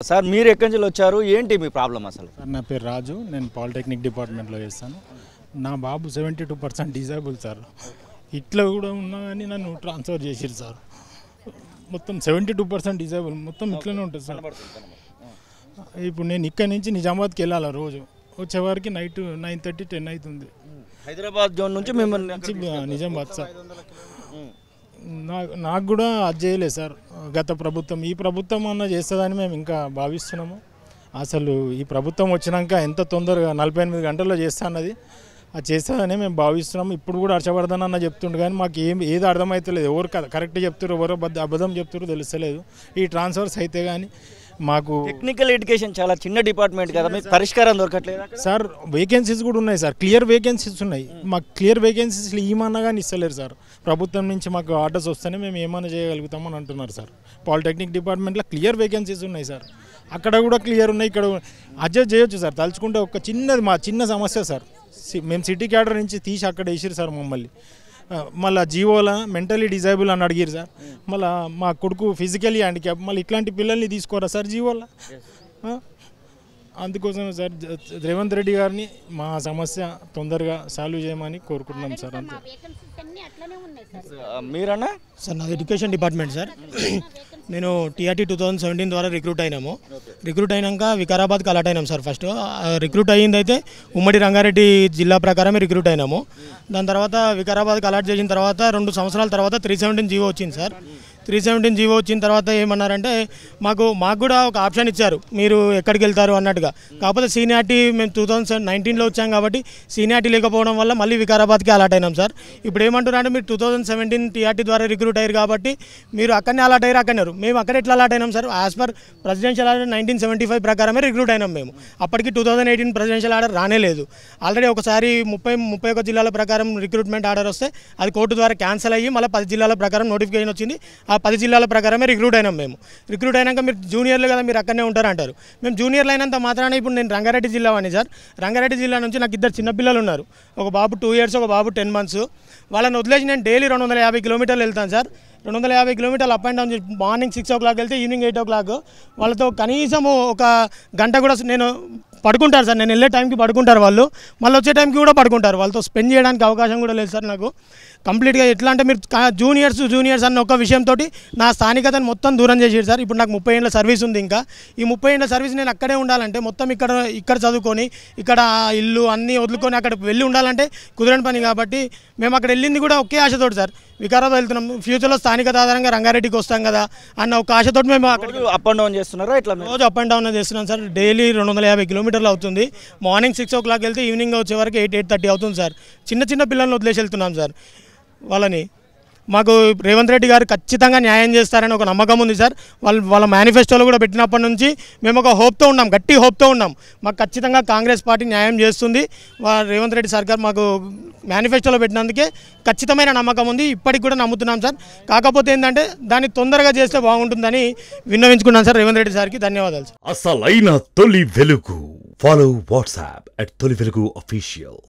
Sir మీరు ఎక్కడి నుంచి వచ్చారు, ఏంటి మీ ప్రాబ్లం అసలు? సార్ నా పేరు రాజు, నేను పాలిటెక్నిక్ డిపార్ట్మెంట్లో చేస్తాను. నా బాబు 72% డిజేబుల్ సార్. ఇట్లా కూడా ఉన్నా కానీ నన్ను ట్రాన్స్ఫర్ చేసిరు సార్. మొత్తం 72% డిజేబుల్, మొత్తం ఇట్లనే ఉంటుంది సార్. ఇప్పుడు నేను ఇక్కడి నుంచి నిజామాబాద్కి వెళ్ళాలి, రోజు వచ్చేవారికి నైట్ 9:30 10 అవుతుంది. హైదరాబాద్ జోన్ నుంచి మిమ్మల్ని నిజామాబాద్ సార్. నాకు కూడా అది చేయలేదు సార్ గత ప్రభుత్వం. ఈ ప్రభుత్వం అన్న చేస్తుందని మేము ఇంకా భావిస్తున్నాము. అసలు ఈ ప్రభుత్వం వచ్చినాక ఎంత తొందరగా 48 గంటల్లో చేస్తా అన్నది అది చేస్తుందని మేము భావిస్తున్నాము. ఇప్పుడు కూడా హర్షవర్ధన్ అన్న చెప్తుండే కానీ మాకు ఏది అర్థమవుతలేదు. ఎవరు కరెక్ట్ చెప్తారు, ఎవరు అబద్ధం చెప్తారో తెలుస్తలేదు. ఈ ట్రాన్స్ఫర్స్ అయితే కానీ మాకు టెక్నికల్ ఎడ్యుకేషన్ చాలా చిన్న డిపార్ట్మెంట్ కదా, మీకు పరిష్కారం దొరకట్లేదు సార్. వేకెన్సీస్ కూడా ఉన్నాయి సార్, క్లియర్ వేకెన్సీస్ ఉన్నాయి. మాకు క్లియర్ వేకెన్సీస్ ఏమన్నా కానీ ఇస్తలేరు సార్. ప్రభుత్వం నుంచి మాకు ఆర్డర్స్ వస్తేనే మేము ఏమైనా చేయగలుగుతామని అంటున్నారు సార్. పాలిటెక్నిక్ డిపార్ట్మెంట్లో క్లియర్ వేకెన్సీస్ ఉన్నాయి సార్, అక్కడ కూడా క్లియర్ ఉన్నాయి. ఇక్కడ అడ్జస్ట్ చేయొచ్చు సార్ తలుచుకుంటే. ఒక చిన్నది మా చిన్న సమస్య సార్, మేము సిటీ క్యాడర్ నుంచి తీసి అక్కడ వేసిరు సార్ మమ్మల్ని. మళ్ళీ జీవోల మెంటలీ డిజేబుల్ అని అడిగారు సార్. మళ్ళీ మా కొడుకు ఫిజికలీ హ్యాండిక్యాప్, మళ్ళీ ఇట్లాంటి పిల్లల్ని తీసుకోరా సార్ జీవోల. అందుకోసం సార్ రేవంత్ రెడ్డి గారిని మా సమస్య తొందరగా సాల్వ్ చేయమని కోరుకుంటున్నాం సార్. అంతే. మీరన్నా? సార్ నాది ఎడ్యుకేషన్ డిపార్ట్మెంట్ సార్. నేను టీఆర్టీ 2017 ద్వారా రిక్రూట్ అయినాము. రిక్రూట్ అయినాక వికారాబాద్కి అలాట్ అయినాం సార్. ఫస్ట్ రిక్రూట్ అయ్యింది అయితే ఉమ్మడి రంగారెడ్డి జిల్లా ప్రకారమే రిక్రూట్ అయినాము. దాని తర్వాత వికారాబాద్కి అలాట్ చేసిన తర్వాత 2 సంవత్సరాల తర్వాత 317 జీవో వచ్చింది సార్. 317 జీవో వచ్చిన తర్వాత ఏమన్నారంటే మాకు కూడా ఒక ఆప్షన్ ఇచ్చారు, మీరు ఎక్కడికి వెళ్తారు అన్నట్టుగా. కాకపోతే సీనియారిటీ మేము 2019లో వచ్చాం కాబట్టి సీనియారిటీ లేకపోవడం వల్ల మళ్ళీ వికారాబాద్కి అలాట్ అయినాం సార్. ఇప్పుడు ఏమంటున్నారంటే మీరు 2017 టీఆర్టీ ద్వారా రిక్రూట్ అయ్యారు కాబట్టి మీరు అక్కడనే అలాట్ అయ్యారు అక్కడన్నారు. మేము అక్కడ ఎట్లా అలాట్ అయినాం sir? As per presidential order 1975 ప్రకారమే రిక్రూట్ అయినాం మేము. అప్పటికి 2018 ప్రెసిడెన్షియల్ ఆర్డర్ రానే లేదు. ఆల్రెడీ ఒకసారి 31 జిల్లాల ప్రకారం రిక్రూట్మెంట్ ఆర్డర్ వస్తే అది కోర్టు ద్వారా క్యాన్సిల్ అయ్యి మళ్ళీ 10 జిల్లాల ప్రకారం నోటిఫికేషన్ వచ్చింది. ఆ 10 జిల్లాల ప్రకారమే రిక్రూట్ అయినాం మేము. రిక్రూట్ అయినాక మీరు జూనియర్లు కదా, మీరు అక్కడనే ఉంటారు అంటారు. మేము జూనియర్లు అయినంత మాత్రాన ఇప్పుడు నేను రంగారెడ్డి జిల్లా అని సార్. రంగారెడ్డి జిల్లా నుంచి నాకు 2 చిన్నపిల్లలు ఉన్నారు. ఒక బాబు 2 years, ఒక బాబు 10 months. వాళ్ళని వదిలేసి నేను డైలీ 250 కిలోమీటర్లు వెళ్తాను సార్. 250 కిలోమీటర్లు up and down morning 6 o'clock వెళ్తే ఈవినింగ్ 8 o'clock. వాళ్ళతో కనీసం ఒక గంట కూడా నేను పడుకుంటారు సార్. నేను వెళ్ళే టైంకి పడుకుంటారు వాళ్ళు, మళ్ళీ వచ్చే టైంకి కూడా పడుకుంటారు. వాళ్ళతో స్పెండ్ చేయడానికి అవకాశం కూడా లేదు సార్ నాకు. కంప్లీట్గా ఎట్లా అంటే మీరు జూనియర్స్ అన్న ఒక విషయంతో నా స్థానికతను మొత్తం దూరం చేసారు సార్. ఇప్పుడు నాకు 30 ఏళ్ళ సర్వీస్ ఉంది. ఇంకా ఈ 30 ఏళ్ళ సర్వీస్ నేను అక్కడే ఉండాలంటే మొత్తం ఇక్కడ చదువుకొని ఇక్కడ ఇల్లు అన్నీ వదులుకొని అక్కడ వెళ్ళి ఉండాలంటే కుదరని పని. కాబట్టి మేము అక్కడ వెళ్ళింది కూడా ఒకే ఆశతోటి సార్, వికారాబాద్ వెళ్తున్నాం, ఫ్యూచర్లో స్థానికత ఆధారంగా రంగారెడ్డికి వస్తాం కదా అన్న ఒక ఆశతోటి మేము అక్కడ అప్ అండ్ డౌన్ చేస్తున్నారా? ఇట్లా రోజు అప్ అండ్ డౌన్ చేస్తున్నాం సార్. డైలీ 250 కిలోమీటర్లు అవుతుంది. మార్నింగ్ 6 o'clock వెళ్తే ఈవినింగ్ వచ్చే వరకు 8-8:30 అవుతుంది సార్. చిన్న పిల్లల్ని వదిలేసి వెళ్తున్నాం సార్ వాళ్ళని. మాకు రేవంత్ రెడ్డి గారు ఖచ్చితంగా న్యాయం చేస్తారని ఒక నమ్మకం ఉంది సార్. వాళ్ళ మేనిఫెస్టోలో కూడా పెట్టినప్పటి నుంచి మేము ఒక హోప్తో ఉన్నాం, గట్టి హోప్తో ఉన్నాం. మాకు ఖచ్చితంగా కాంగ్రెస్ పార్టీ న్యాయం చేస్తుంది. రేవంత్ రెడ్డి సర్కార్ మాకు మేనిఫెస్టోలో పెట్టినందుకే ఖచ్చితమైన నమ్మకం ఉంది. ఇప్పటికి కూడా నమ్ముతున్నాం సార్. కాకపోతే ఏంటంటే దాన్ని తొందరగా చేస్తే బాగుంటుందని విన్నవించుకున్నాను సార్ రేవంత్ రెడ్డి సార్కి. ధన్యవాదాలు సార్. అసలైన తొలి వెలుగు. ఫాలో వాట్సాప్ @తొలి వెలుగు official.